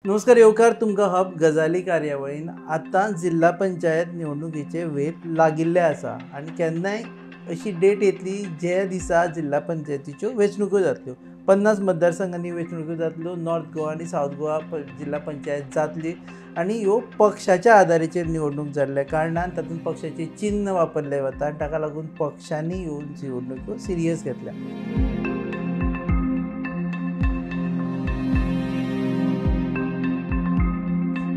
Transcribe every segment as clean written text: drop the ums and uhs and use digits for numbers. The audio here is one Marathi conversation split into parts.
नमस्कार येवकार तुमकां हब गजाली कार्यावळीन आतां जिल्हा पंचायत निवडणुकीचे वेळ लागिल्ले आसा आनी केन्नाय अशी डेट येतली जे दिसा जिल्हा पंचायतीच्यो वेंचणुको जातल्यो 50 मतदारसंघांनी वेंचणुको जातल्यो नॉर्थ गोवा आनी सावथ गोवा जिल्हा पंचायत जातली आनी ह्यो पक्षाच्या आदाराचेर निवडणूक जाल्ल्या कारणान तातूंत पक्षाचें चिन्ह वापरलें वता आनी ताका लागून पक्षांनी ह्यो निवडणुको सिरियस घेतल्या.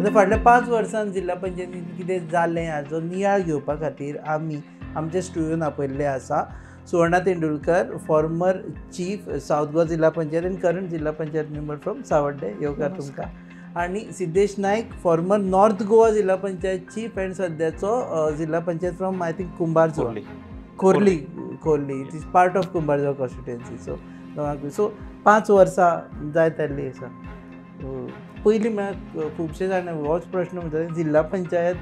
आतां फाटल्या 5 वर्सांत जिल्हा पंचायतीन कितें जालें हाचो नियाळ घेवपा खातीर आमी आमच्या स्टुडियोन आपयल्ले आसा Suvarna Tendulkar, former chief south Goa जिल्हा पंचायत आनी करंट जिल्हा पंचायत मेंबर फ्रॉम सावड्डे. येवकार तुमकां. आनी सिद्धेश नायक, फॉर्मर नॉर्थ गोवा जिल्हा पंचायत चीफ आनी सद्याचो जिल्हा panchayat from I think Kumbharjuva Khorli it is part of Kumbharjuva constituency. So 5 वर्सां जायत आयल्लीं आसा. पयलीं म्हळ्यार खुबशे जाण होच प्रश्न म्हणटा जिल्हा पंचायत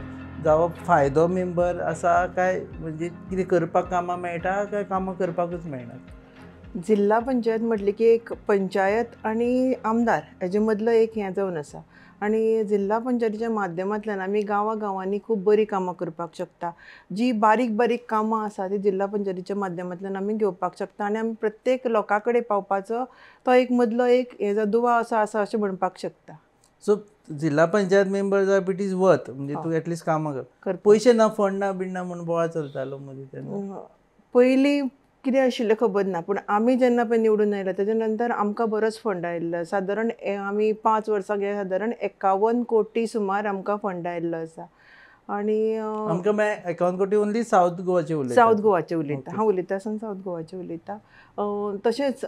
जावप फायदो मेंबर आसा काय म्हणजे कितें करपाक कामां मेळटा काय कामां करपाकूच मेळना? जिल्हा पंचायत म्हटली की एक पंचायत आणि आमदार हेजे मदलो एक हें जावन आसा आणि जिल्हा पंचायतीच्या माध्यमांतल्यान आमी गांवांनी खूब बरीं कामां करपाक शकता. जी बारीक कामां आसा ती जिल्हा पंचायतीच्या माध्यमांतल्यान आमी घेवपाक शकता आनी आमी प्रत्येक लोकां कडेन पावपाचो तो एक मदलो एक हेजो दुवा असो आसा अशें म्हणपाक शकता. सो जिल्हा पंचायत मेंबर जावप इट इज वर्थ म्हणजे तूं एटलिस्ट कामां कर. पयशे ना फंड ना बिंड ना म्हणून बोवाळ चलतालो मदीं तेन्ना. पयलीं कितें आशिल्लें खबर ना पूण आमी जेन्ना पळय निवडून आयला तेजे नंतर आमकां बरोच फंड आयिल्लो. सादारण आमी 5 वर्सां गेले सादारण 51 कोटी सुमार आमकां फंड आयिल्लो आसा. आनी आमकां 51 कोटी ओन्ली सावथ गोवाचे उलयता. सावथ गोवाचे उलयता. हांव उलयता सावथ गोवाचे उलयता. तशेंच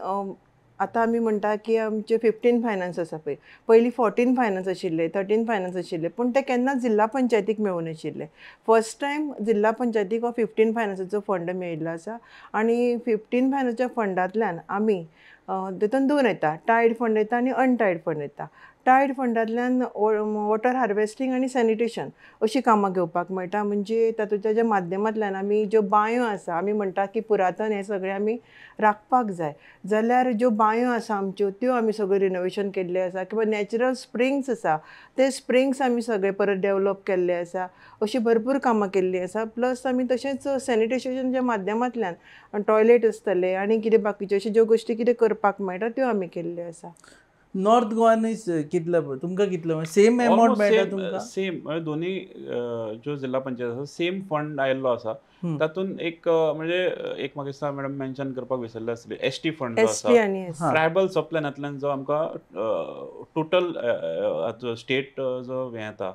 आतां आमी म्हणटा की आमचे 15 फायनान्स आसा पळय. पयलीं 14 फायनान्स आशिल्ले, 13 फायनान्स आशिल्ले पूण ते केन्ना जिल्हा पंचायतीक मेळूं नाशिल्ले. फर्स्ट टायम जिल्हा पंचायतीक हो 15 फायनान्साचो फंड मेळिल्लो आसा आनी 15 फायनान्साच्या फंडांतल्यान आमी तितून 2 येता, टायड फंड येता आनी अनटायड फंड येता. टायड फंडांतल्यान वॉटर हार्वेस्टींग आनी सॅनिटेशन अशीं कामां घेवपाक मेळटा. म्हणजे तातूंच्या माध्यमांतल्यान आमी ज्यो बांयो आसा आमी म्हणटा की पुरातन हें सगळें आमी राखपाक जाय जाल्यार ज्यो बांयो आसा आमच्यो त्यो आमी सगळ्यो रिनोवेशन केल्ले आसा किंवां नॅचरल स्प्रिंग्स आसा ते स्प्रिंग्स आमी सगळे परत डेवलप केल्ले आसा. अशीं भरपूर कामां केल्लीं आसा. प्लस आमी तशेंच सॅनिटेशनाच्या माध्यमांतल्यान टॉयलेट आसतले आनी कितें बाकीच्यो अश्यो ज्यो गोश्टी कितें करपाक मेळटा त्यो आमी केल्ल्यो आसा. नॉर्थ गोवानूय कितलो तुमकां कितलो सेम अमावंट मेळटा तुमकां? सेम दोनी ज्यो जिल्हा पंचायत आसा सेम फंड आयिल्लो आसा. तातूंत एक म्हणजे एक म्हाका दिसता मॅडम मेन्शन करपाक विसरले आसले एसटी फंड जो आसा ट्रायबल सबप्लॅनांतल्यान जो आमकां टोटल स्टेट जो हें येता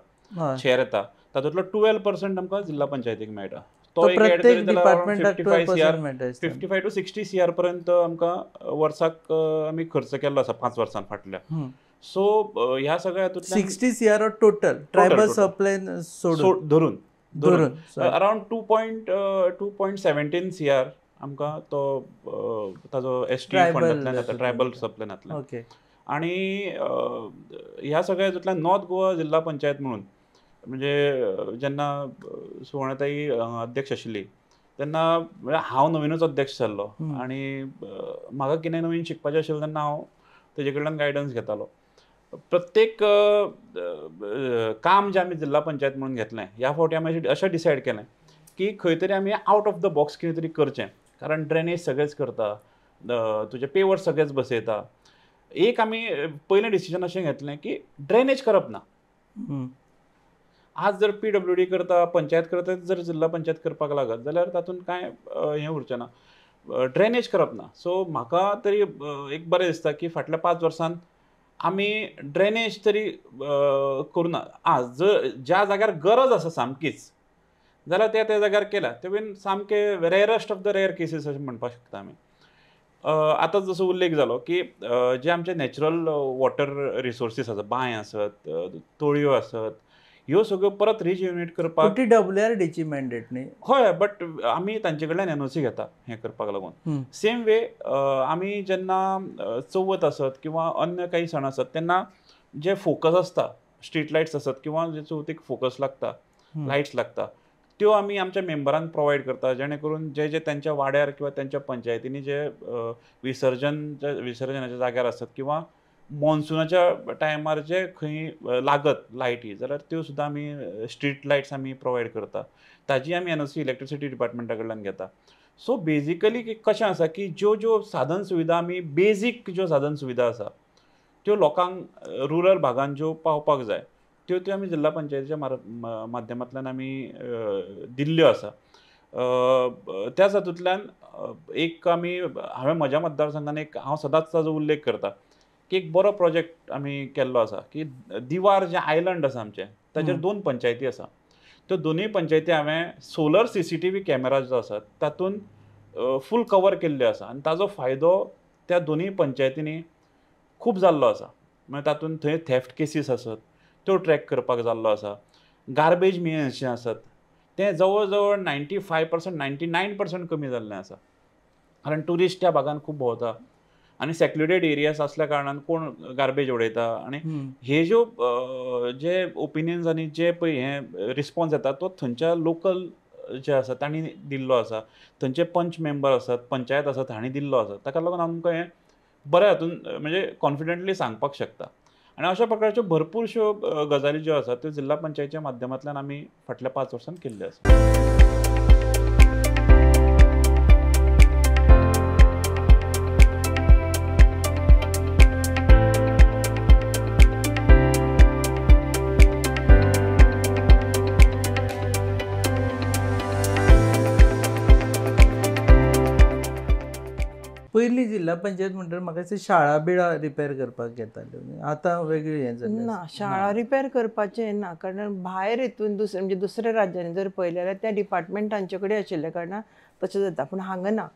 शेअर येता तातूंतलो 12% आमकां जिल्हा पंचायतीक मेळटा. तो एक प्रत्येक डिपार्टमेंटाक 55 to 60 CR पर्यंत आमकां वर्साक आमी खर्च केल्लो आसा 5 वर्सां फाटल्या. सो ह्या सगळ्या हातूंतल्यान 60 CR टोटल ट्रायबल सबप्लॅन धरून अरावंड 2.17 CR आमकां तो ताजो एसटी फंडांतल्यान येता ट्रायबल सबप्लॅनांतल्यान. आनी ह्या सगळ्या हातूंतल्यान नॉर्थ गोवा जिल्हा पंचायत म्हणून म्हणजे जेन्ना सुवर्णाताई अध्यक्ष आशिल्ली तेन्ना हांव नवीनच अध्यक्ष जाल्लो आनी म्हाका कितें नवीन शिकपाचें आशिल्लें तेन्ना हांव तेजे कडल्यान गायडन्स घेतालो. प्रत्येक काम जें आमी जिल्हा पंचायत म्हणून घेतलें ह्या फावटी आमी अशें डिसायड केलें की खंय तरी आमी आवट ऑफ द बॉक्स कितें तरी करचें. कारण ड्रेनेज सगळेच करता, तुजे पेवर्स सगळेच बसयता. एक आमी पयलें डिसिजन अशें घेतलें की ड्रेनेज करप ना. आज जर PWD करता पंचायत करता जर जिल्हा पंचायत करपाक लागत जाल्यार तातूंत कांय हें उरचें ना, ड्रेनेज करप ना. सो म्हाका तरी एक बरें दिसता की फाटल्या 5 वर्सांत आमी ड्रेनेज तरी करुना. जर ज्या जाग्यार गरज आसा सामकीच जाल्यार त्या जाग्यार केल्या. ते बीन सामके rarest of the rare cases अशें म्हणपाक शकता आमी. आतां जसो उल्लेख जालो की जे आमचे नॅचरल वॉटर रिसोर्सीस आसात, बांय आसत, तळयो आसत, ह्यो सगळ्यो परत रिज्युनेट करपाक WRDची मॅन्डेट न्ही. हय, बट आमी तांचे कडल्यान NOC घेता हें करपाक लागून. सेम वे आमी जेन्ना चवथ आसत किंवा अन्य काही सण आसत तेन्ना जे फोकस आसता, स्ट्रीट लायट्स आसत किंवा जे चवथीक फोकस लागता, लायट्स लागता, त्यो आमी आमच्या मेंबरांक प्रोवायड करता जेणे करून जे त्यांच्या वाड्यार किंवा त्यांच्या पंचायतींनी जे विसर्जनाच्या जाग्यार आसत किंवा मॉन्सुनाच्या टायमार जे खंय लागत लायटी जाल्यार त्यो सुद्दां आमी स्ट्रीट लायट्स आमी प्रोवायड करता, ताजी आमी एनओसी इलेक्ट्रिसिटी डिपार्टमेंटा कडल्यान घेता. सो बेजिकली कशें आसा की ज्यो साधन सुविधा आमी बेजीक ज्यो साधन सुविधा आसा त्यो लोकांक रुरल भागांत ज्यो पावपाक जाय त्यो आमी जिल्हा पंचायतीच्या माध्यमांतल्यान आमी दिल्ल्यो आसा. त्याच हातूंतल्यान एक हांवें म्हज्या मतदारसंघान हांव सदांच ताजो उल्लेख करता की एक बरो प्रोजेक्ट आमी केल्लो आसा की दिवार जे आयलंड आसा आमचें ताचेर 2 पंचायती आसा. त्यो दोनूय पंचायती हांवें सोलर CCTV कॅमेरा जो आसा तातूंत फूल कवर केल्ल्यो आसा आनी ताजो फायदो त्या दोनूय पंचायतींनी खूब जाल्लो आसा. म्हणजे तातूंत थंय थेफ्ट केसीस आसत त्यो ट्रॅक करपाक जाल्लो आसा. गार्बेज मियन्स जे आसात ते जवळ जवळ 95% 99% कमी जाल्लें आसा, कारण ट्युरिस्ट त्या भागांत खूब भोंवता आनी सेक्लुडेड एरियाज असल्या कारणान कोण गार्बेज उडयता आनी हे जे ओपिनियन्स आनी जे पळय हे रिस्पॉन्स येता तो थंयच्या लोकल जे आसा तांणी दिल्लो आसा, थंयचे पंच मेंबर आसात, पंचायत आसात हांणी दिल्लो आसा. ताका लागून आमकां हें बऱ्या हातून म्हणजे कॉन्फिडेंटली सांगपाक शकता. आनी अशा प्रकारच्यो भरपूरश्यो गजाली ज्यो आसात त्यो जिल्हा पंचायतीच्या माध्यमांतल्यान आमी फाटल्या 5 वर्सांत केल्ल्यो आसा. पयलीं जिल्हा पंचायत म्हणटा म्हाका दिसता शाळा बिळा रिपेर करपाक घेताल्यो, आतां वेगळी हें जालें. ना, शाळा रिपेर करपाचें ना, कारण भायर हितून म्हणजे दुसऱ्या राज्यांनी जर पळयलें जाल्यार त्या डिपार्टमेंटांचे कडेन आशिल्ल्या कारणान तशें जाता. पूण हांगा ना,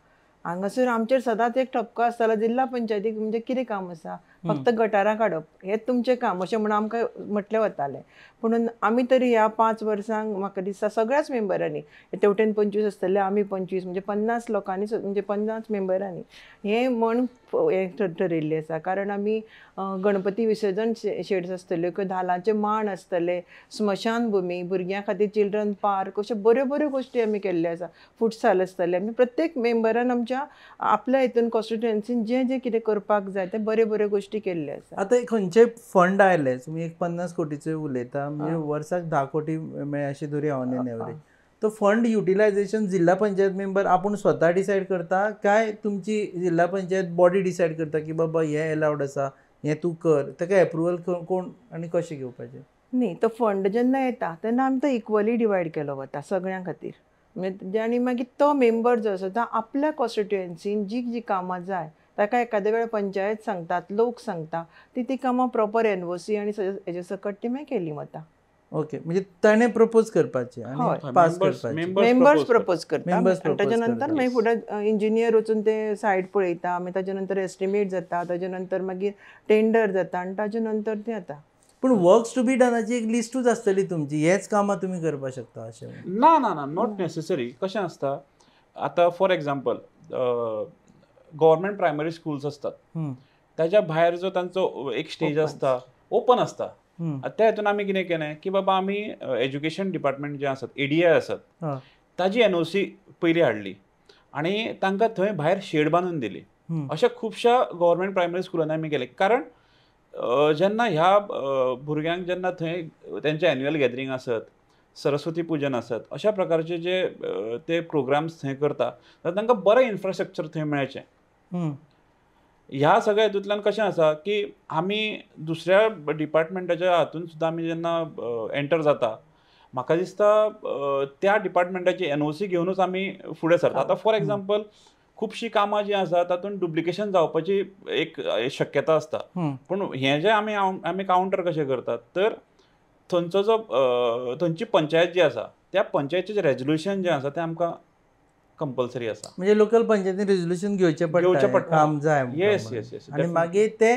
हांगासर आमचेर सदांच एक ठपको आसतालो जिल्हा पंचायतीक म्हणजे कितें काम आसा, फक्त गटारां काडप हेंच तुमचें काम अशें म्हणून आमकां म्हटलें वतालें. पूण आमी तरी ह्या 5 वर्सांक म्हाका दिसता सगळ्याच मेंबरांनी तेवटेन 25 आसतले, आमी 25 म्हणजे 50 लोकांनी म्हणजे 50 मेंबरांनी हें म्हण ठरयिल्लें आसा. कारण आमी गणपती विसर्जन शेड्स आसतल्यो किंवां धालांचे मांड आसतले, स्मशान भुमी, भुरग्यां खातीर चिल्ड्रन पार्क, अश्यो बऱ्यो बऱ्यो गोश्टी आमी केल्ल्यो आसा. फुटसाल आसतले. आमी प्रत्येक मेंबरान आमच्या आपल्या हितून कॉन्स्टिट्युएन्सीन जें कितें करपाक जाय ते बऱ्यो बऱ्यो गोश्टी केल्ल्यो आसा. आतां खंयचे फंड आयले, तुमी एक 50 कोटीचो उलयता म्हणजे वर्साक 10 कोटी मेळ्ळे अशें धरुया ऑन एन एवरेज. तो फंड युटिलायझेशन जिल्हा पंचायत मेंबर आपूण स्वता डिसायड करता काय तुमची जिल्हा पंचायत बॉडी डिसायड करता की बाबा हें अलाउड आसा, हें तूं कर, ताका एप्रुवल कोण आनी कशें घेवपाचें? न्ही, तो फंड जेन्ना येता तेन्ना आमी तो इक्वली डिवायड केलो वता सगळ्यां खातीर. म्हणजे आनी मागीर तो मेंबर जो आसा तो आपल्या कॉन्स्टिट्युएन्सीन जी कामां जाय ताका एखाद्या वेळार पंचायत सांगतात, लोक सांगता, ती कामां प्रॉपर एनओसी आनी हेजे सकट ती मागीर केली वता. ओके, म्हणजे ताणें प्रपोज करपाचें आनी पास करपाचें. मेंबर्स प्रपोज करता आनी ताजे नंतर मागीर फुडें इंजिनियर वचून ते सायट पळयता, मागीर ताजे नंतर एस्टिमेट जाता, ताजे नंतर मागीर टेंडर जाता आनी ताजे नंतर तें जाता. पूण वर्क्स टू बी डनाची एक लिस्टूच आसतली तुमची, हेच कामां तुमी करपाक शकता अशें? ना ना ना, नॉट नेसेसरी. कशें आसता, आतां for example government primary schools असतात, ताच्या भायर जो तांचो एक स्टेज आसता ओपन आसता, त्या हातून आमी कितें केलें की बाबा आमी एज्युकेशन डिपार्टमेंट जे आसात, ADI आसात, ताजी NOC पयलीं हाडली आनी तांकां थंय भायर शेड बांदून दिली. अशा खुबशा गव्हर्मेंट प्रायमरी स्कुलांनी आमी केले, कारण जेन्ना ह्या भुरग्यांक जेन्ना थंय तेंचे एन्युअल गॅदरींग आसत, सरस्वती पुजन आसत, अशा प्रकारचे जे ते प्रोग्राम्स थंय करता जाल्यार तांकां बरें इन्फ्रास्ट्रक्चर थंय मेळचें. ह्या सगळ्या हितूंतल्यान कशें आसा की आमी दुसऱ्या डिपार्टमेंटाच्या हातून सुद्दां आमी जेन्ना एंटर जाता, म्हाका दिसता त्या डिपार्टमेंटाची NOC घेवनूच आमी फुडें सरता. आतां फॉर एग्जाम्पल खुबशीं कामां जीं आसा तातूंत डुप्लिकेशन जावपाची एक शक्यता आसता. पूण हें जें आमी कावंटर कशें करतात, तर थंयचो जो थंयची पंचायत जी आसा त्या पंचायतीचें रेजोल्युशन जें आसा तें आमकां कंपल्सरी आसा. म्हणजे लोकल पंचायतीन रेजोल्युशन घेवचें पडटा, काम जाय. Yes yes yes. आनी मागीर ते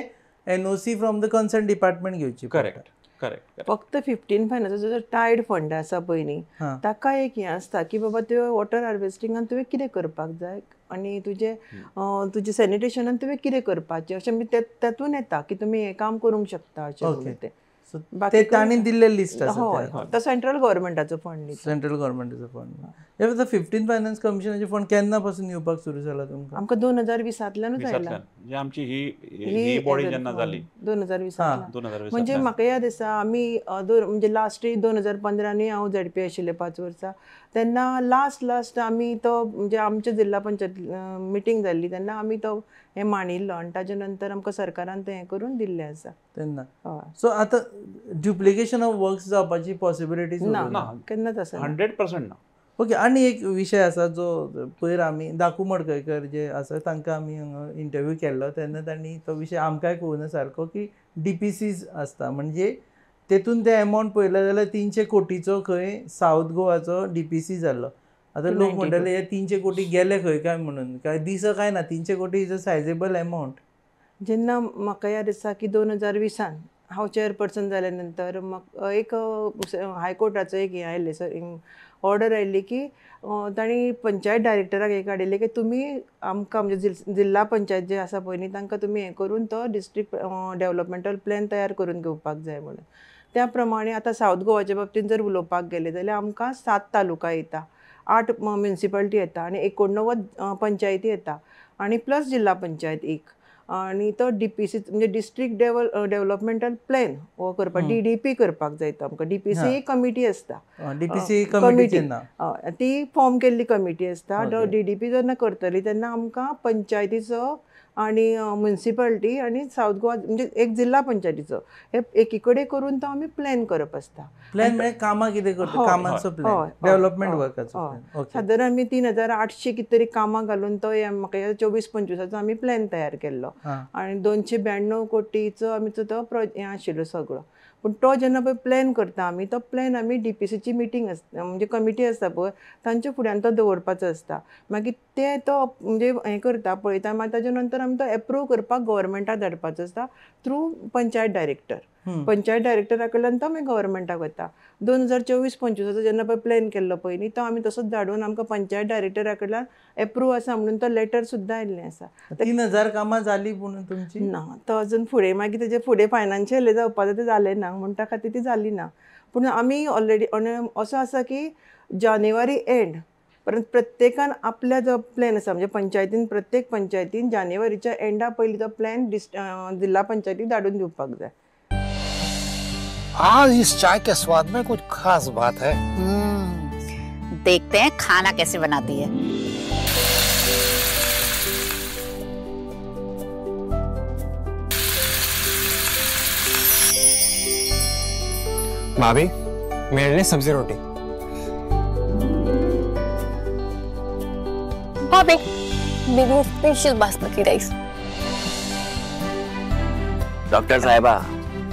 NOC from the concern department घेवची. Correct correct. फक्त 15 फायनान्साचो जो टायड फंड आसा पळय न्ही, ताका एक हें आसता की बाबा तुवें वॉटर हार्वेस्टिंगान तुवें कितें करपाक जाय आनी तुजें सॅनिटेशनान तुवें कितें करपाचें अशें तातूंत येता की तुमी हें काम करूंक शकता अशें. सो बाकी ते तांणी दिल्ले लिस्ट आसा हय हय तो सेंट्रल गव्हर्मेंटाचो फंड दिता. सेंट्रल गव्हर्मेंटाचो फंड. हे 15th फायनान्स कमिशनाचे फंड केन्ना पासून येवपाक सुरू जाला तुमकां? आमकां 2020तल्यानूच आयला. म्हणजे आमची ही बॉडी जेन्ना जाली 2020 2020 म्हणजे म्हाका याद आसा आमी म्हणजे लास्ट 2015 हांव झेडपी आशिल्लें 5 वर्सां तेन्ना लास्ट आमी तो म्हणजे आमच्या जिल्ला पंचायत मिटींग जाल्ली तेन्ना आमी तो हें मांडिल्लो आनी ताजे नंतर आमकां सरकारान तें हें करून दिल्लें आसा तेन्ना. हय. सो आतां ड्युप्लिकेशन ऑफ वर्क्स जावपाची पॉसिबिलिटीज ना केन्नाच आसा 100% ना. ओके. आनी एक विशय आसा जो पयर आमी दाकू मडकयकर जे आसा तांकां आमी हांगा इंटरव्यू केल्लो तेन्ना तांणी तो विशय आमकांय कळूना सारको की DPCs आसता म्हणजे तेतून ते अमावंट पळयलो जाल्यार 300 कोटीचो खंय सावथ गोवाचो DPC जाल्लो. आतां लोक म्हणटले हे 300 कोटी गेले खंय काय म्हणून काय दिसो काय ना 300 कोटी इज अ सायजेबल अमावंट. जेन्ना म्हाका याद आसा की 2020 हांव चेअरपर्सन जाल्या नंतर म्हाका एक हायकोर्टाचो एक हें आयिल्लें सर ऑर्डर आयिल्ली की तांणी पंचायत डायरेक्टराक हें काडिल्लें की तुमी आमकां म्हणजे जिल्ला पंचायत जे आसा पळय न्ही तांकां तुमी हें करून तो डिस्ट्रिक्ट डेव्हलपमेंटल प्लॅन तयार करून घेवपाक जाय म्हणून. त्या प्रमाणे आतां सावथ गोवाच्या बाबतींत जर उलोवपाक गेले जाल्यार आमकां 7 तालुका येता, 8 म्युनिसिपालिटी येता आनी 89 पंचायती येता आनी प्लस जिल्ला पंचायत एक. आनी तो DPC म्हणजे डिस्ट्रिक्ट डेव्हलपमेंटल प्लॅन हो करपाक DDP करपाक जाय तो आमकां. DPC ही कमिटी आसता. DPC कमिटी ती फॉर्म केल्ली कमिटी आसता. DDP जेन्ना करतली तेन्ना आमकां पंचायतीचो आनी म्युनिसिपालिटी आनी सावथ गोवा म्हणजे एक जिल्ला पंचायतीचो हे एकीकडे करून तो आमी प्लॅन करप आसता. प्लॅन म्हणजे कामां कितें करता कामांचो प्लॅन डेव्हलपमेंट वर्काचो प्लॅन. सादारण आमी 3800 कितें तरी कामां घालून तो म्हाका 24-25 आमी प्लॅन तयार केल्लो आनी 292 कोटीचो आमचो तो हें आशिल्लो सगळो. पूण तो जेन्ना पळय प्लॅन करता आमी तो प्लॅन आमी DPCची मिटींग आसता म्हणजे कमिटी आसता पळय तांच्या फुड्यान तो दवरपाचो आसता. मागीर ते तो म्हणजे हें करता पळयता मागीर ताजे नंतर आमी तो एप्रूव करपाक गव्हर्मेंटाक धाडपाचो आसता थ्रू पंचायत डायरेक्टर. पंचायत डायरेक्टरा कडल्यान तो मागीर गव्हर्मेंटाक वता. 2024-25 जेन्ना पळय प्लॅन केल्लो पळय न्ही तो आमी तसोच धाडून आमकां पंचायत डायरेक्टरा कडल्यान एप्रूव आसा म्हणून तो लेटर सुद्दां आयिल्लें आसा. 3000 कामां जाली पूण तुमची ना तो अजून फुडें मागीर तेजे फुडें फायनान्शियल हे जावपा जाय ते जालें ना म्हणटा खातीर ती जाली ना. पूण आमी ऑलरेडी असो आसा की जानेवारी एंड परंत प्रत्येकान आपल्या जो प्लॅन आसा म्हणजे पंचायतीन प्रत्येक पंचायतीन जानेवारीच्या एंडा पयलीं तो प्लॅन जिल्हा पंचायतीक धाडून दिवपाक जाय. आज इस चाय के स्वाद में कुछ खास बात है. देखते हैं खाना कैसे बनाती है. भाभी मेरे लिए सब्जी रोटी. भाभी मेरे लिए स्पेशल बासमती राइस. डॉक्टर साहिबा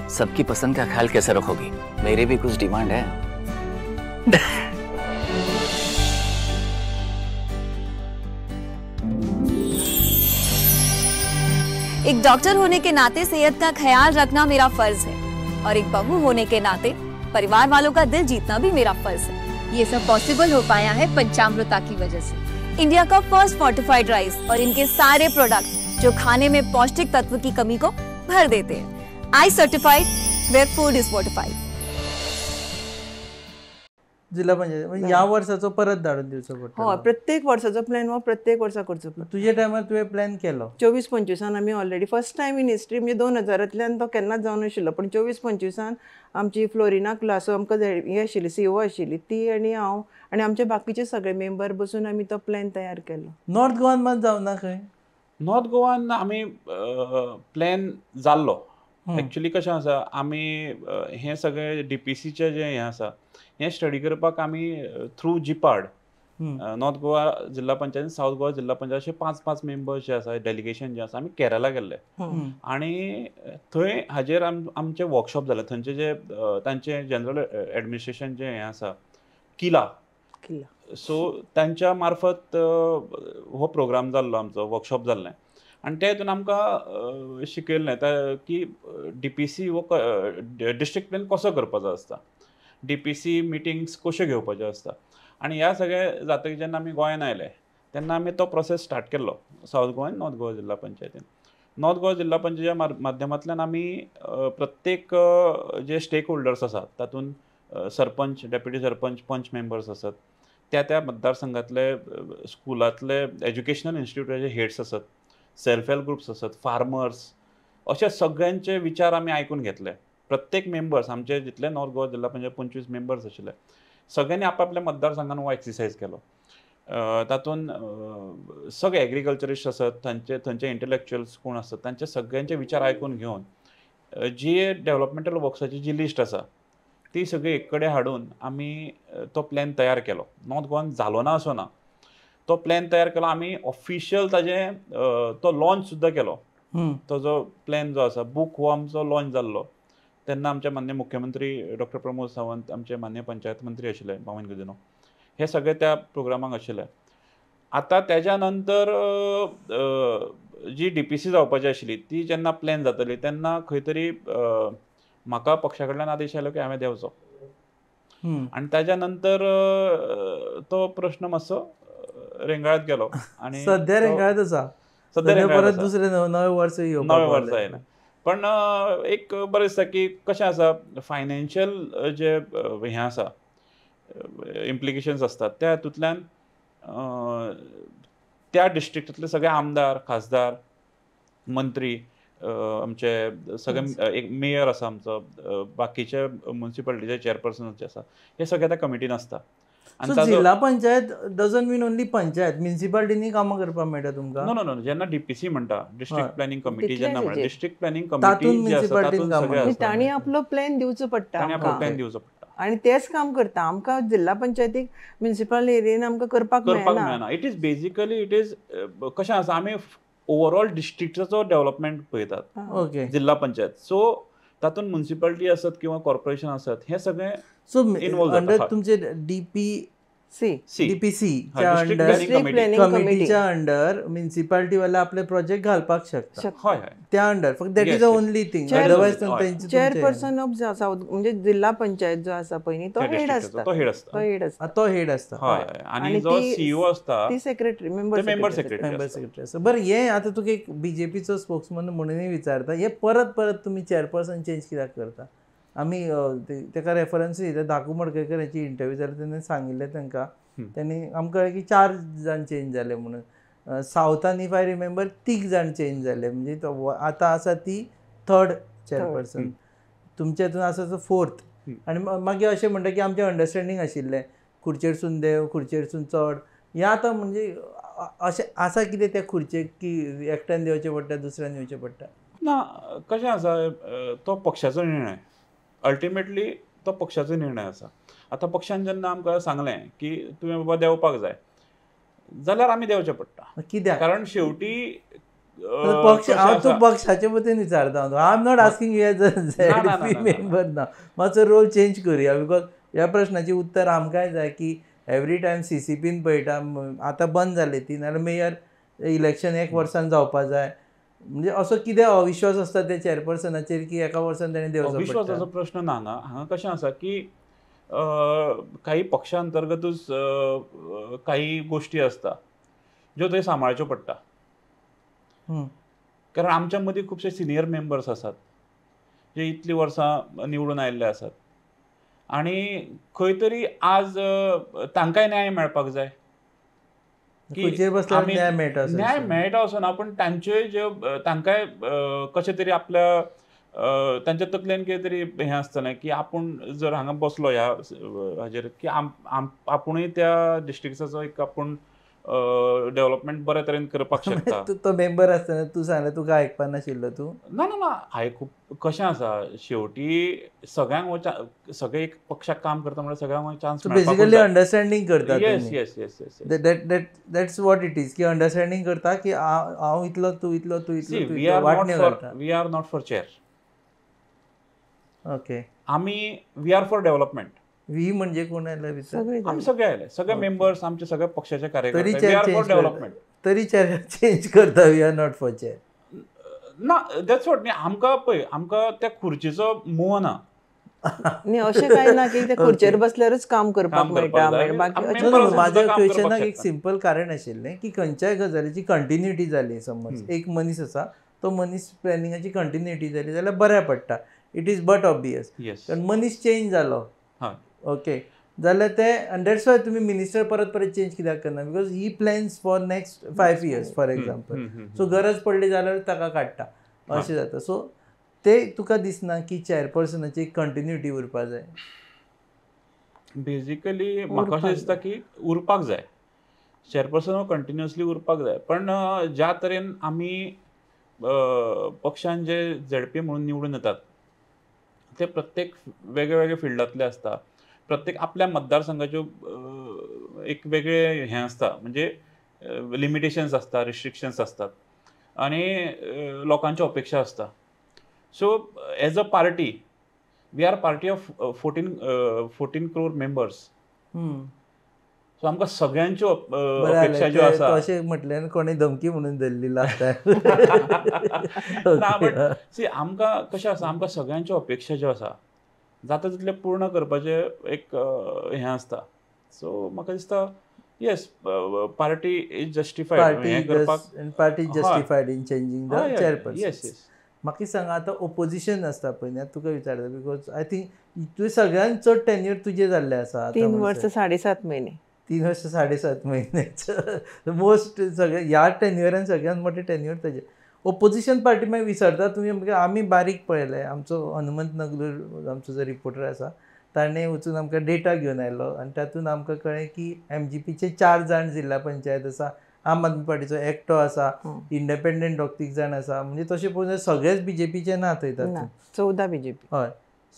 सबकी पसंद का ख्याल कैसे रखोगी? मेरी भी कुछ डिमांड है. एक डॉक्टर होने के नाते सेहत का ख्याल रखना मेरा फर्ज है और एक बहू होने के नाते परिवार वालों का दिल जीतना भी मेरा फर्ज है. ये सब पॉसिबल हो पाया है पंचामृता की वजह से. इंडिया का फर्स्ट फोर्टिफाइड राइस और इनके सारे प्रोडक्ट जो खाने में पौष्टिक तत्व की कमी को भर देते हैं. I certified where food is fortified. जिल्हा पंचायत म्हणजे ह्या वर्साचो परत धाडून दिवचो पडटलो. हय प्रत्येक वर्साचो प्लॅन हो प्रत्येक वर्सा करचो पडटा. तुजे टायमार तुवें प्लॅन केलो 24-25 आमी already first time in history म्हणजे 2000तल्यान तो केन्नाच जावन नाशिल्लो पूण 24-25 आमची फ्लोरिना क्लासो आमकां ही आशिल्ली CEO आशिल्ली ती आनी हांव आनी आमचे बाकीचे सगळे मेंबर बसून आमी तो प्लॅन तयार केलो. नॉर्थ गोवान मात जावना खंय? नॉर्थ गोवान आमी प्लॅन जाल्लो. एक्चुअली कशें आसा आमी हें सगळें DPCचें जें हें आसा हें स्टडी करपाक आमी थ्रू जिपार्ड नॉर्थ गोवा जिल्हा पंचायत सावथ गोवा जिल्हा पंचायत अशे 5 मेंबर्स जे आसा डेलिगेशन जे आसा आमी केरला गेल्ले आनी थंय हाजेर आमचे वर्कशॉप जाले. थंयचे जे तांचे जनरल एडमिनिस्ट्रेशन जे हें आसा किला सो तांच्या मार्फत हो प्रोग्राम जाल्लो आमचो वर्कशॉप जाल्लें आनी ते हितून आमकां शिकयल्लें की DPC हो डिस्ट्रिक्ट प्लॅन कसो करपाचो आसता, DPC मिटिंग्स कश्यो घेवपाच्यो आसता. आनी ह्या सगळे जातकीर जेन्ना आमी गोंयान आयले तेन्ना आमी तो प्रोसेस स्टार्ट केल्लो सावथ गोवा आनी नॉर्थ गोवा जिल्हा पंचायतीन. नॉर्थ गोवा जिल्हा पंचायतीच्या माध्यमांतल्यान आमी प्रत्येक जे स्टेक होल्डर्स आसात तातूंत सरपंच, डेप्युटी सरपंच, पंच मेंबर्स आसात, त्या मतदारसंघातले स्कुलांतले एज्युकेशनल इन्स्टिट्यूटाचे हेड्स आसात, सेल्फ हेल्प ग्रुप्स आसात, फार्मर्स, अशे सगळ्यांचे विचार आमी आयकून घेतले. प्रत्येक मेंबर्स आमचे जितले नॉर्थ गोवा जिल्हा पंचायत 25 मेंबर्स आशिल्ले सगळ्यांनी आपल्या मतदारसंघान हो एक्सरसायज केलो. तातूंत सगळे एग्रीकल्चरिस्ट आसात, थंयचे इंटलेक्च्युअल्स कोण आसात तांचे सगळ्यांचे विचार आयकून घेवन जी डेव्हलपमेंटल वर्क्साची जी लिस्ट आसा ती सगळी एक कडेन हाडून आमी तो प्लॅन तयार केलो. नॉर्थ गोवान जालो ना असो ना, तो प्लॅन तयार केलो आमी. ऑफिशियल ताजें तो लॉन्च सुद्दां केलो. तो जो प्लॅन जो आसा बूक हो आमचो लॉन्च जाल्लो तेन्ना आमचे मान्य मुख्यमंत्री डॉक्टर प्रमोद सावंत, आमचे मान्य पंचायत मंत्री आशिल्ले भाविन गुदिनो, हे सगळे त्या प्रोग्रामाक आशिल्ले. आतां तेज्या नंतर जी DPC जावपाची आशिल्ली ती जेन्ना प्लॅन जातली तेन्ना खंय तरी म्हाका पक्षा कडल्यान आदेश आयलो की हांवें देंवचो. आनी ताज्या नंतर तो प्रश्न मातसो रेंगाळत गेलो आनी सध्या रेंगाळत आसा. सध्या परत दुसरे नवे वर्स आयलें. पण एक बरें दिसता की कशें आसा फायनान्शियल जे हें आसा इम्प्लिकेशन्स आसतात त्या हातूंतल्यान त्या डिस्ट्रिक्टांतले सगळे आमदार, खासदार, मंत्री, आमचे सगळे एक मेयर आसा आमचो, बाकीचे म्युनिसिपालिटीचे चेअरपर्सन जे आसा हे सगळे त्या कमिटीन आसता. जिल्हा panchayat doesn't mean only panchayat, म्युनिसिपालिटीनी कामां करपाक मेळटा तुमकां? नो, जेन्ना DPC म्हणटा डिस्ट्रिक्ट प्लॅनिंग कमिटी, जेन्ना म्हणटा डिस्ट्रिक्ट प्लॅनिंग तातूंत कमिटी जी आसा municipality तातूंत तांणी आपलो प्लॅन दिवचो पडटा आनी तेच काम करता. आमकां जिल्हा पंचायतीक म्युनिसिपल एरियेन आमकां करपाक मेळना. It is basically it is कशें आसा आमी ओवरऑल डिस्ट्रिक्टाचो डेव्हलपमेंट पळयतात. ओके. जिल्हा पंचायत सो तातूंत म्युनिसिपालिटी आसत किंवा कॉर्पोरेशन आसत हे सगळे सो involved अंडर जाता. तुमचे DPC च्या District अंडर Planning Committee. कमिटीच्या अंडर म्युनिसिपालिटी वाले आपले प्रोजेक्ट घालपाक शकता. हय त्या अंडर फक्त that is the only thing. Chair- otherwise chairperson of south म्हणजे जिल्हा पंचायत जो आसा पयली तो हेड असता. तो हेड असता. हय. आणि जो CEO असता ती secretary member member secretary secretary आसा. बरं हे आता तुका एक BJPचो स्पोक्समन म्हणूनय विचारता, हे परत तुम्ही चेअरपर्सन चेंज कित्याक करता? आमी तेका रेफरन्स दिता. धाकू मडकयकर हेची इंटरव्यू जाली तेन्ना सांगिल्लें तांकां, त्यांनी आमकां कळ्ळें की 4 जाण चेंज जाले म्हणून. सावथान इफ आय रिमेंबर 3 जाण चेंज जाले, म्हणजे आतां आसा ती 3rd चेअरपर्सन. तुमच्या हितून आसा तो 4th. आनी मागीर अशें म्हणटा की आमचें अंडरस्टँडींग आशिल्लें खुर्चेरसून देव, खुर्चेरसून चड. हें आतां म्हणजे अशें आसा कितें त्या खुर्चेक की एकट्यान देवचें पडटा दुसऱ्यान येवचें पडटा? ना, कशें आसा तो पक्षाचो निर्णय. अल्टिमेटली तो पक्षाचो निर्णय आसा. आतां पक्षान जेन्ना आमकां सांगलें की तुवें बाबा देंवपाक जाय जाल्यार आमी देंवचें पडटा. कित्याक? कारण शेवटी पक्ष हांव तूं पक्षाचे वतीन विचारता. I am not asking you as a member ना. मातसो रोल चेंज करुया, बिकॉज ह्या प्रश्नाची उत्तर आमकांय जाय की एवरी टायम CCPन पळयटा. आतां बंद जाली ती, नाल्यार मेयर इलेक्शन 1 वर्सान जावपाक जाय. म्हणजे असो कितें अविश्वास आसता त्या चेअरपर्सनाचेर की एका वर्सान ताणें देंवचो पडटा? अविश्वासाचो प्रश्न ना. हांगा कशें आसा की काही पक्षा अंतर्गतूच काही गोष्टी असतात ज्यो थंय सांबाळच्यो पडटा. कारण आमच्या मदीं खुबशे सिनियर मेंबर्स आसात जे इतलीं वर्सां निवडून आयिल्ले आसात आनी खंय तरी आज तांकांय न्याय मेळपाक जाय. न्याय मेळटा असो ना, पण तांच्यो ज्यो तांकांय कशें तरी आपल्या तांच्या तकलेन कितें तरी हें आसतलें की आपूण जर हांगा बसलो ह्या हाजेर की आपुणूय त्या डिस्ट्रिक्टाचो एक आपूण डेव्हलपमेंट बऱ्या तरेन करपाक शकता. तो मेंबर आसतना तूं सांगलें तुका आयकपा नाशिल्लो तूं? ना खूब कशें आसा शेवटी सगळ्यांक सगळे एक पक्षाक काम करता म्हणल्यार सगळ्यांक चान्स बेसिकली अंडरस्टँडींग करता. Yes that's what it is की अंडरस्टँडींग करता की हांव इतलो तूं इतलो we are not for chair. Okay. We are for development. We म्हणजे कोण आयले भितर? आमी सगळे आयले, सगळे मेंबर्स आमचे सगळे पक्षाचे कार्यकर्ते. We are for development. तरी चेअर चेंज करता. We are not for chair. ना, दॅट्स वॉट. आमकां पळय आमकां त्या खुर्चीचो मोह ना. न्ही अशें कांय ना की त्या खुर्चेर बसल्यारूच काम करपाक मेळटा. माझ्या क्वेश्चनाक एक सिंपल कारण आशिल्लें की खंयच्याय गजालीची कंटिन्युटी जाली. समज एक मनीस आसा तो मनीस प्लॅनिंगाची कंटिन्युटी जाली जाल्यार बऱ्या पडटा. It is but obvious. Yes कारण मनीस चेंज जालो. हय ओके जाल्यार ते आनी दॅट्स वाय तुमी मिनिस्टर परत चेंज कित्याक करना because he plans for next 5 years for example. So गरज पडली जाल्यार ताका काडटा अशें जाता. सो ते तुका दिसना की चेअरपर्सनाची कंटिन्युटी उरपा जाय. बेजिकली म्हाका अशें दिसता की उरपाक जाय. चेअरपर्सन हो कंटिन्युअसली उरपाक जाय. पण ज्या तरेन आमी पक्षान जे झेडपी म्हणून निवडून येतात ते प्रत्येक वेगळे वेगळे फिल्डांतले आसता. प्रत्येक आपल्या मतदारसंघाच्यो एक वेगळे हें आसता म्हणजे लिमिटेशन्स आसता, रिस्ट्रिक्शन्स असतात आणि लोकांच्यो अपेक्षा आसता. So as a party we are party of 14 crore members. So आमकां सगळ्यांच्यो अपेक्षा ज्यो आसा अशें म्हटल्यार कोणी धमकी म्हणून धरली लागता. ना बट सी आमकां कशें आसा आमकां सगळ्यांच्यो अपेक्षा ज्यो आसा जाता तितले पूर्ण करपाचें एक हें आसता. सो म्हाका दिसता येस पार्टी इज जस्टिफायड हें करपाक. Party जस्टिफायड in changing the chairperson. Yes yes म्हाका सांगा आतां ओपोजिशन आसता पळय न्ही तुका विचारता बिकॉज आय थिंक तुवें सगळ्यान चड टेन्यूर तुजें जाल्लें आसा. 3 वर्ष 7.5 महिने. 3 वर्ष 7.5 महिने मोस्ट सगळ्या ह्या टेन्युअरान सगळ्यात मोठे टेन्युअर ताजे. ओपोजिशन पार्टी मागीर विसरता तुमी म्हणजे आमी बारीक पळयलें. आमचो हनुमंत नगलूर आमचो जो रिपोर्टर आसा ताणें वचून आमकां डेटा घेवन आयलो आनी तातूंत आमकां कळ्ळें की MGPचे 4 जाण जिल्ला पंचायत आसा. आम आदमी पार्टीचो एकटो आसा. इंडिपेंडंट 2-3 जाण आसा. म्हणजे तशें पळोवन सगळेच BJPचे ना थंय तातूंत. 14 BJP. हय.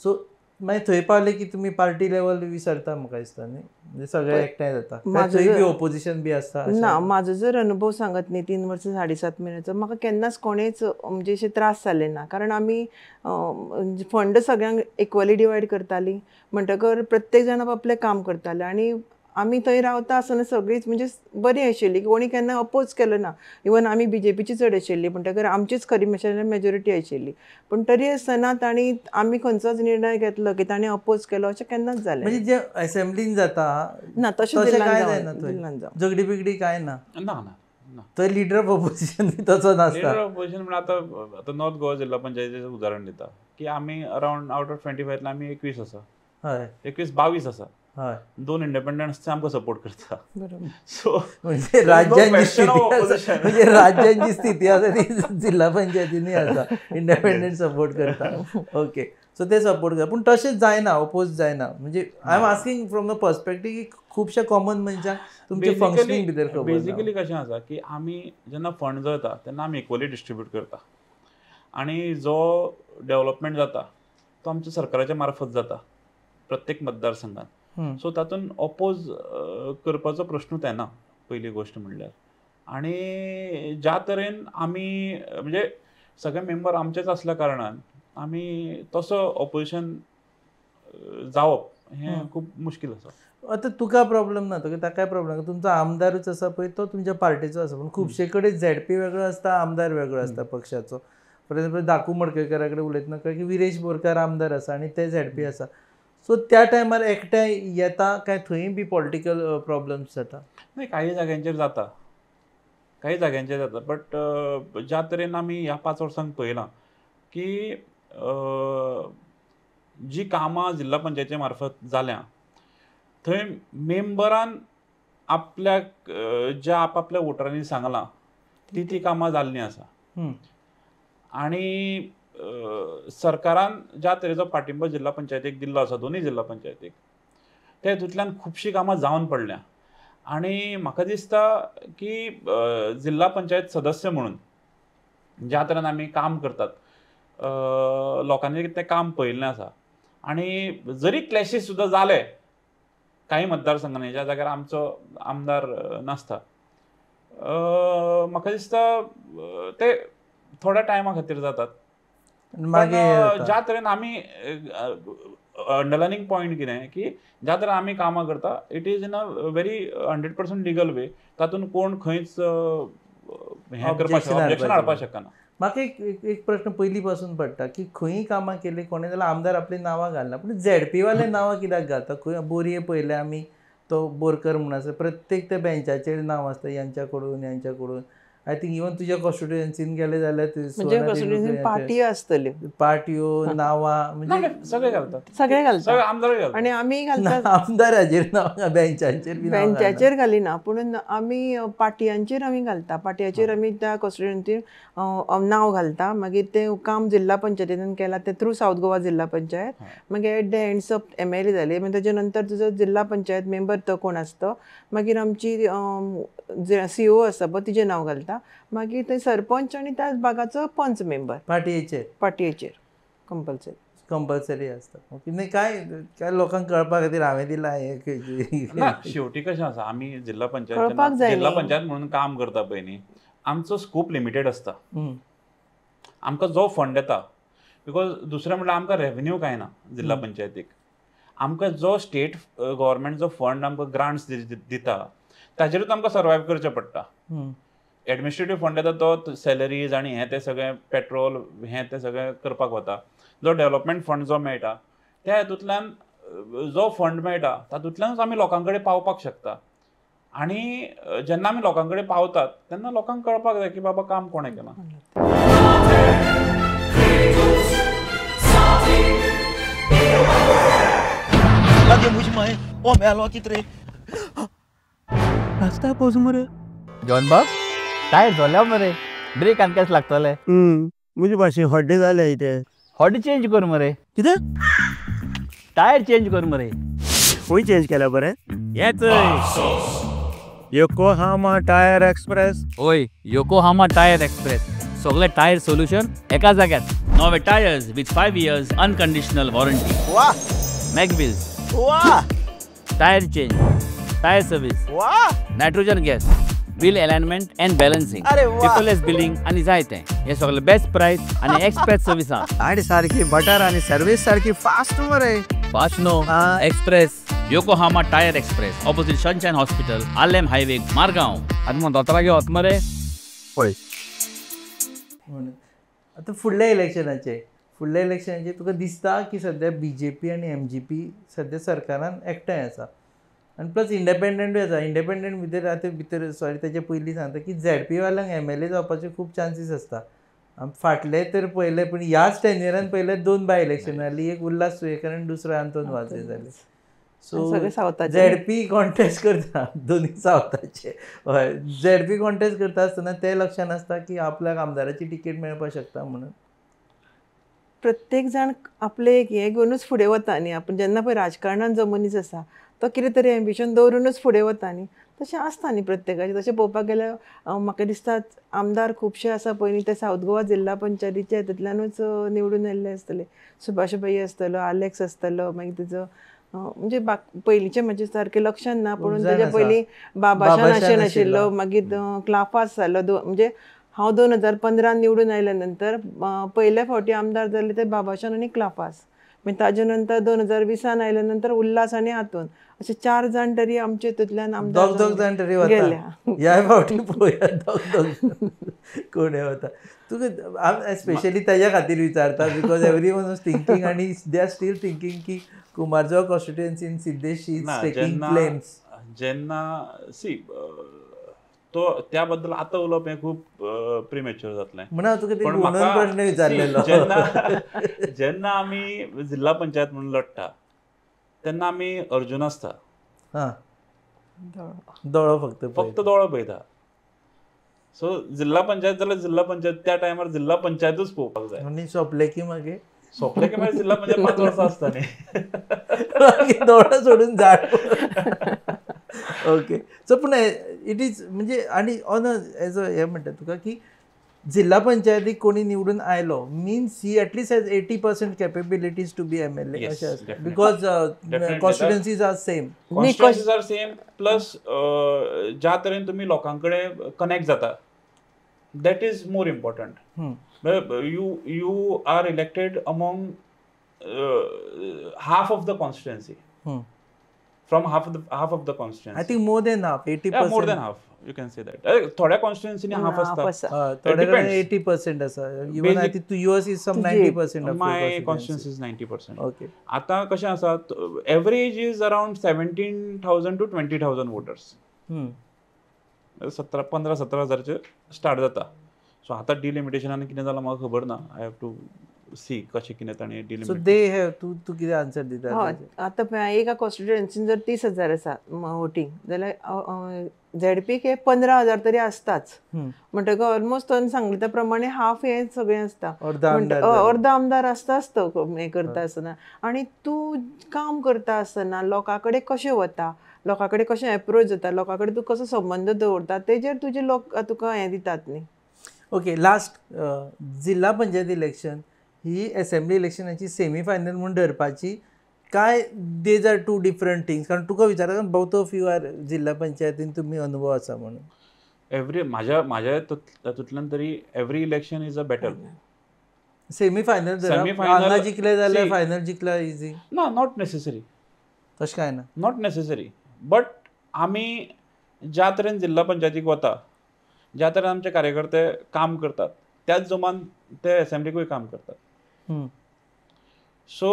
सो मागीर थंय पावले की तुमी पार्टी लेवल विसरता म्हाका दिसता न्ही म्हणजे सगळे एकठांय जाता. थंय बी ओपोजिशन बी आसता. ना म्हाजो जर अनुभव सांगत न्ही 3 वर्ष 7.5 महिन्याचो म्हाका केन्नाच कोणेच म्हणजे अशे त्रास जाले ना. कारण आमी फंड सगळ्यांक इक्वली डिवायड करतालीं म्हणटकर प्रत्येक जाण आपलें काम करताले आनी आमी थंय रावता आसतना सगळीच म्हणजे बरी आशिल्ली. कोणी केन्ना अपोज केलो ना. इवन आमी BJPची चड आशिल्ली म्हणटकर आमचीच खरी मेजॉरिटी आशिल्ली. पण तरी आसतना तांणी आमी खंयचोच निर्णय घेतलो की ताणें अपोज केलो अशें केन्नाच जालें म्हणजे जे असेंब्लीन जाता ना. तशें काय जायना थंय झगडी बिगडी काय ना. ना ना ना थंय लिडर ऑफ ओपोजिशन तसो नासता. लिडर ऑफ ओपोजिशन म्हणजे आतां नॉर्थ गोवा जिल्हा पंचायतीचें उदाहरण दिता की आमी अरावंड आउट ऑफ 25 आमी 21 आसा. हय 22 आसा. हय 2 इंडिपेंडंट्स आमकां सपोर्ट करता. बरोबर. म्हणजे राज्यांची स्थिती आसा ती जिल्हा पंचायतींनी आसा. इंडिपेंडंट सपोर्ट करता. ओके सो ते सपोर्ट करता पूण तशेंच जायना. ओपोज जायना. म्हणजे I am asking from the perspective की खुबशा कॉमन मनशांक तुमचे फंक्शनिंग भितर खबर ना. बेजिकली कशें आसा की आमी जेन्ना फंड जो येता तेन्ना आमी इक्वली डिस्ट्रिब्यूट करता आनी जो डेव्हलपमेंट जाता तो आमच्या सरकाराच्या मार्फत जाता प्रत्येक मतदारसंघात. सो तातूंत अपोज करपाचो प्रश्नूच येना पयली गोश्ट म्हणल्यार. आनी ज्या तरेन आमी म्हणजे सगळे मेंबर आमचेच आसल्या कारणान आमी तसो ऑपोजिशन जावप हें खूब मुश्कील आसा. आतां तुका प्रॉब्लेम ना तुका ताकाय प्रॉब्लेम. तुमचो आमदारूच आसा पळय तो तुमच्या पार्टीचो आसा पूण खुबशे कडेन ZP वेगळो आसता आमदार वेगळो आसता पक्षाचो. फॉर एक्झाम्पल दाकू मडकयकरा कडेन उलयतना कळ्ळें की विरेश बोरकार आमदार आसा आनी ते ZP आसा. सो त्या टायमार एकठांय येता काय थंय बी पॉलिटिकल प्रॉब्लेम्स जाता. नाही काही जाग्यांचेर जाता. काही जाग्यांचेर जाता बट ज्या तरेन आमी ह्या 5 वर्सांक पळयलां की जी कामां जिल्हा पंचायती मार्फत जाल्या थंय मेंबरान आपल्याक ज्या आपापल्या वोटरांनी सांगलां ती कामां जाल्लीं आसा. आनी सरकारान ज्या तरेचो पाठिंबो जिल्हा पंचायतीक दिल्लो आसा दोनूय जिल्हा पंचायतीक ते हितूंतल्यान खुबशीं कामां जावन पडल्या. आनी म्हाका दिसता की जिल्हा पंचायत सदस्य म्हणून ज्या तरेन आमी काम करतात लोकांनी तें काम पळयल्लें आसा. आनी जरी क्लॅशीस सुद्दां जाले काही मतदारसंघांनी ज्या जाग्यार आमचो आमदार नासता म्हाका दिसता ते थोड्या टायमा खातीर जातात. ज्या तरेन आमी अंडरलायनींग पॉयंट कितें की ज्या तरेन आमी कामां करता it is in a very 100% legal वे. तातूंत कोण खंयच हें करपाक ऑब्जेक्शन हाडपाक शकना. म्हाका एक प्रश्न पयलीं पासून पडटा की खंयी कामां केली कोणें जाल्यार आमदार आपली नांवां घालना पूण ZP वाले नांवां कित्याक घालता. खंय बोरये पयले आमी तो बोरकर म्हूण आसा प्रत्येक त्या बेंचाचेर नांव आसता यांच्या कडून आय थिंक इवन तुझ्या कॉन्स्टिट्युएन्सीन गेले जाल्यार म्हणजे कॉन्स्टिट्युएन्सीन पार्टी आसतली, पार्ट्यो नांवां म्हणजे सगळे घालतात, सगळे घालतात सगळे आमदार घालतात. आणि आमी घालतात आमदाराचेर नांवां बेंचांचेर बेंचाचेर घालिना, पूण आमी पाटयांचेर आमी घालता. पाटयाचेर आमी त्या कॉन्स्टिट्युएन्सीन नांव घालता. मागीर तें काम जिल्हा पंचायतीन केलां ते थ्रू सावथ गोवा जिल्हा पंचायत. मागीर at the ends of MLA जाली. मागीर तेच्या नंतर तुजो जिल्हा पंचायत मेंबर तो कोण आसता, मागीर आमची CO आसा पळय तिचें नांव घालता. मागीर थंय सरपंच आनी त्या भागाचो पंच मेंबर पाटयेचेर कंपल्सरी आसता. ओके. नाही काय लोकांक कळपा खातीर हांवें दिला शेवटी कशें आसा, आमी जिल्हा कळपाक पंचायत जाय जिल्हा न्ही. पंचायत म्हणून काम करता पळय न्ही, आमचो स्कोप लिमिटेड आसता. आमकां जो फंड येता, बिकॉज दुसरें म्हणल्यार आमकां रेव्हेन्यू कांय ना जिल्हा पंचायतीक. आमकां जो स्टेट गव्हर्मेंट जो फंड आमकां ग्रांट्स दिता ताजेरूच आमकां सर्वायव करचें पडटा. एडमिनिस्ट्रेटीव फंड येता तो सॅलरीज आनी हें तें सगळें पेट्रोल हें तें सगळें करपाक वता. जो डेव्हलपमेंट फंड जो मेळटा त्या हेतूंतल्यान जो फंड मेळटा तातूंतल्यानूच आमी लोकां कडेन पावपाक शकता. आनी जेन्ना आमी लोकां कडेन पावतात तेन्ना लोकांक कळपाक जाय की बाबा काम कोणें केलां. जॉन बाब टायर जोल्या मरे, ब्रेक आनी केस लागतले. म्हजे भाशेन हड्डे जाले इथे. हॉडी चेंज कर मरे. कितें? टायर चेंज कर मरे. खंय चेंज केल्या बरें? येच योकोहामा टायर एक्सप्रेस. ओय, योकोहामा टायर एक्सप्रेस. सगळे टायर सोल्युशन एका जाग्यात. नवे tyres with 5 years unconditional warranty. वाह. मॅकविल्स. वाह. टायर चेंज, टायर सर्विस, वाह. Nitrogen gas, wheel alignment and balancing, अरे वाह. पेपरलेस बिलिंग आनी जायते. हे सगळे बेस्ट प्राइस आनी एक्सप्रेस सर्विस आहा. गाडी सारखी बटर आणि सर्विस सारखी फास्ट मरे. Fast no, express. Yokohama tyre express, opposite Sunshine Hospital, Alem highway, Margao. आनी मग दोतोरागे वत मरे. पळय आतां फुडल्या इलेक्शनाचे तुका दिसता की सद्या BJP आनी MGP सद्या सरकारान एकठांय आसा आनी प्लस इंडिपेंडंटूय आसा. इंडिपेंडंट भितर सॉरी तेच्या पयलीं सांगता की ZP वाल्यांक MLA जावपाचे खूब चान्सीस आसता. फाटले तर पयले, पूण ह्याच टेन्युरान पयले 2 बाय इलेक्शन जाली. एक उल्हास सुयेकर आनी दुसरो आंतोन वाझे जाले. सो ZP कॉन्टेस्ट करता, दोन्ही सावथाचे. हय, ZP कॉन्टेस्ट करता आसतना ते लक्षान आसता की आपल्याक आमदाराची तिकेट मेळपाक शकता म्हणून. प्रत्येक जाण आपले एक हें घेवनूच फुडें वता न्ही. आपूण जेन्ना पळय राजकारणान जो मनीस आसा तो कितें तरी एम्बिशन दवरूनच फुडें वता न्ही. तशें आसता न्ही प्रत्येकाचें. तशें पळोवपाक गेल्यार म्हाका दिसता आमदार खुबशे आसा पळय न्ही ते सावथ गोवा जिल्हा पंचायतीचे हातूंतल्यानूच निवडून येयल्ले आसतले. सुभाषबाई आसतलो, आलेक्स आसतलो, मागीर तेजो म्हणजे पयलींचे म्हजे सारकें लक्षान ना, पूण तेज्या पयलीं बाबाशान नाशेन आशिल्लो, मागीर क्लाफास जालो. म्हणजे हांव 2015 निवडून आयल्या नंतर पयले फावटी आमदार जाले ते बाबाशान आनी क्लाफास. मागीर ताजे नंतर 2020 आयल्या नंतर उल्हास आनी हातून अशे 4 जाण तरी आमचे हितूंतल्यान आमदार गेल्या. ह्या फावटी पळोवया दोग कोण वता. तुका स्पेशली ताज्या खातीर विचारता because every one was thinking आनी दे आर स्टील थिंकींग की कुमारजुवा कॉन्स्टिट्युएन्सीन सिद्धेश इज टेकिंग क्लेम्स. जेन्ना तो त्या बद्दल आतां उलोवप हें खूब प्रिमॅच्युअर जातलें. म्हणून तुका ते म्हणून प्रश्न विचारलेलो. जेन्ना आमी जिल्हा पंचायत म्हणून लढटा तेन्ना आमी अर्जून आसता. हां, दोळो फक्त दोळो पळयता. सो जिल्हा पंचायत जाल्यार जिल्हा पंचायत त्या टायमार जिल्हा पंचायतूच पळोवपाक जाय. आनी सोंपले की मागीर मागीर जिल्हा पंचायत 5 वर्सां आसता न्ही. दोळो सोडून झाड. ओके. सो पूण इट इज म्हणजे आनी ऑन एज अ हें म्हणटा तुका की जिल्हा पंचायतीक कोणी निवडून आयलो means he at least has 80% capabilities to be MLA अशें आसता. Because constituencies are same. Constituencies are same plus ज्या तरेन तुमी लोकां कडेन कनेक्ट जाता that is more important. You are elected among half of the constituency. From half of the constituency. I think more than half, 80%. Yeah, more than half. You can say that. थोड्या constituency half असता. थोड्याकडे 80% असा. Even I think yours is some 90% of my constituency is 90%. Okay. आता कशें आसा, average is around 17,000 to 20,000 voters. 15-17 हजारचे start जाता. सो आतां डिलिमिटेशनान कितें जालां म्हाका खबर ना. आय हॅव टू सी कशें कितें ताणें सो डिलिमिट. दे हॅव तूं कितें आन्सर दिता? आतां पळय एका कॉन्स्टिट्युएन्सीन जर 30,000 आसा वोटींग जाल्यार झेडपीक हे 15,000 तरी आसताच. म्हणटकच ऑलमोस्ट ताणें सांगले त्या प्रमाणे हाफ हे सगळें आसता. अर्ध आमदार आसताच तो हें करता आसतना. आनी तूं काम करता आसतना लोकां कडेन कशें वता, लोकां कडेन कशें एप्रोच जाता, लोकां कडेन तूं कसो संबंद दवरता तेजेर तुजे लोक तुका हें दितात न्ही. ओके, लास्ट जिल्हा पंचायत इलेक्शन ही असेंब्ली इलेक्शनाची सेमी फायनल म्हणून धरपाची काय these are to different things? कारण तुका विचारता बोथ ऑफ यू आर जिल्हा पंचायतीन तुम्ही अनुभव आसा म्हणून. म्हाज्या तातूंतल्यान तरी every election is a battle. Semi final जिखले जाल्यार फायनल जिखला इजी ना, नॉट नेसेसरी. तशें काय ना, नॉट नेसेसरी. बट आमी ज्या तरेन जिल्हा पंचायतीक वता, ज्या तरेन आमचे कार्यकर्ते काम करतात, त्याच जोमान ते असेंब्लीकूय काम करतात. सो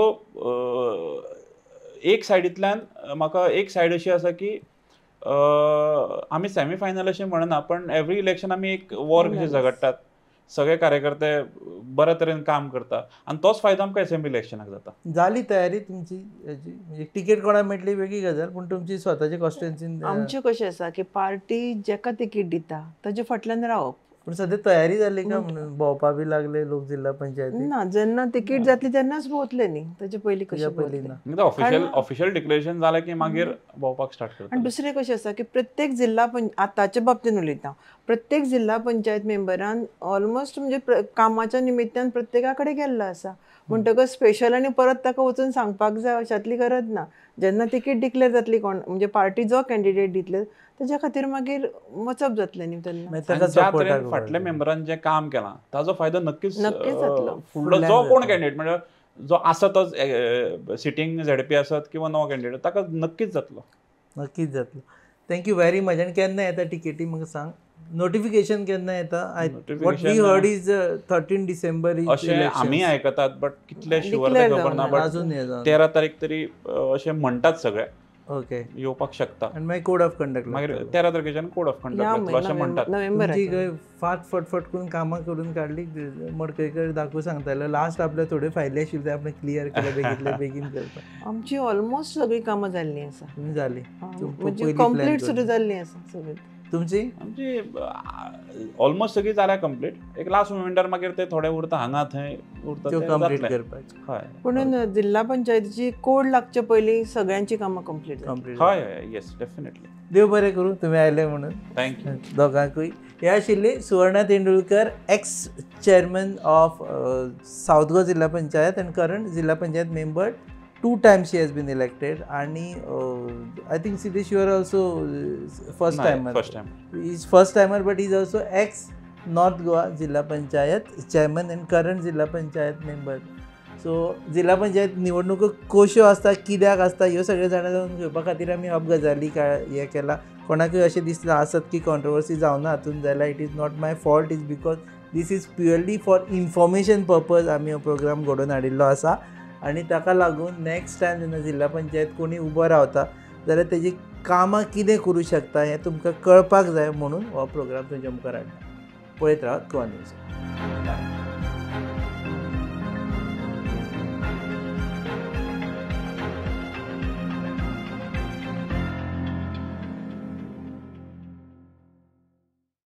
एक सायडींतल्यान म्हाका एक सायड अशी आसा की आमी सेमी फायनल अशें म्हणना, पण एवरी इलेक्शन आमी एक वॉर कशें झगडटात. सगळे कार्यकर्ते बऱ्या तरेन काम करता आनी तोच फायदो आमकां असेंब्ली इलेक्शनाक जाता. जाली तयारी तुमची म्हणजे तिकेट कोणाक मेळटली वेगळी गजाल, पूण तुमची स्वताची कॉन्स्टिट्युएन्सीन आमचें कशें आसा की पार्टी जेका तिकीट दिता ताजे फाटल्यान रावप. पूण सद्या तयारी जाली का म्हणून भोंवपा बी लागले लोक जिल्हा पंचायती? ना, जेन्ना तिकीट जातली तेन्नाच भोंवतले न्ही, ताचे पयलीं कशें पयलीं ना. ऑफिशियल डिक्लेरेशन जालें की मागीर भोंवपाक स्टार्ट करता. आनी दुसरें कशें आसा की प्रत्येक जिल्हा आतांच्या बाबतीन उलयता, प्रत्येक जिल्हा पंचायत मेंबरान ऑलमोस्ट म्हणजे कामाच्या निमित्तान प्रत्येका कडेन गेल्लो आसा. म्हणटकच स्पेशल आनी परत ताका वचून सांगपाक जाय अशातली गरज ना. जेन्ना तिकीट डिक्लेअर जातली कोण म्हणजे पार्टी जो कॅन्डिडेट दितले ताच्या खातीर मागीर वचप जातलें न्ही तेन्ना. फाटल्या मेंबरान जें काम केलां ताजो फायदो नक्कीच जातलो. फुडलो जो कोण कॅन्डिडेट म्हणजे जो आसा तो सिटींग झेडपी आसत किंवा नवो कॅन्डिडेट ताका नक्कीच जातलो. Thank you very much. आनी केन्ना येता टिकेटी म्हाका सांग? नोटिफिकेशन केन्ना येता? What we heard is 13 December अशें आमी आयकतात, बट कितले शुअर ते खबर ना. बट अजून 13 तारीख तरी अशें म्हणटात सगळे. ओके, येवपाक शकता. आनी मागीर कोड ऑफ कंडक्ट मागीर 13 तारखेच्यान कोड ऑफ कंडक्ट अशें म्हणटात. तुमची फाट फटफट करून कामां करून काडली. मडकयकर दाखवू सांगतालो लास्ट आपले थोडे फायले आशिल्ले ते आपण क्लियर केले बेगीन करता. आमची ऑलमोस्ट सगळी कामां जाल्लीं आसा. तुमी जाली म्हणजे कंप्लीट सुरू जाल्लीं आसा सगळी. तुमची आमची ऑलमोस्ट सगळी जाल्या कंप्लीट. एक लास्ट मोमेंटार मागीर ते थोडे उरता हांगा थंय उरता ते कंप्लीट करपाचे. हय, पूण जिल्हा पंचायतीची कोड लागचे पयलीं सगळ्यांची कामां कंप्लीट. हय, येस, डेफिनेटली. देव बरें करूं तुमी आयले म्हणून. थँक्यू दोगांकूय. हे आशिल्ली Suvarna Tendulkar, x chairman of south Goa जिल्हा पंचायत अँड करंट जिल्हा panchayat member. 2 times she has been elected. And I think Siddesh, you are also first timer. He's first timer, but he's also ex North Goa Jilla Panchayat chairman and current Jilla Panchayat member. So जिल्हा पंचायत निवडणुको कश्यो आसता, कित्याक आसता, ह्यो सगळ्यो जाणा जावन घेवपा खातीर आमी अब गजाली हे केला. कोणाकूय अशें दिसता आसत की कॉन्ट्रोवर्सी जावना हातून, जाल्यार it is not my fault. Is because this is purely for information purpose आमी हो प्रोग्राम घडोवन हाडिल्लो आसा. आनी ताका लागून नेक्स्ट टायम जेन्ना जिल्हा पंचायत कोणी उबो रावता जाल्यार तेजी कामां कितें करूं शकता हें तुमकां कळपाक जाय म्हणून हो प्रोग्राम तुमच्या मुखार हाडला. पळयत रावात गोवा न्यूज.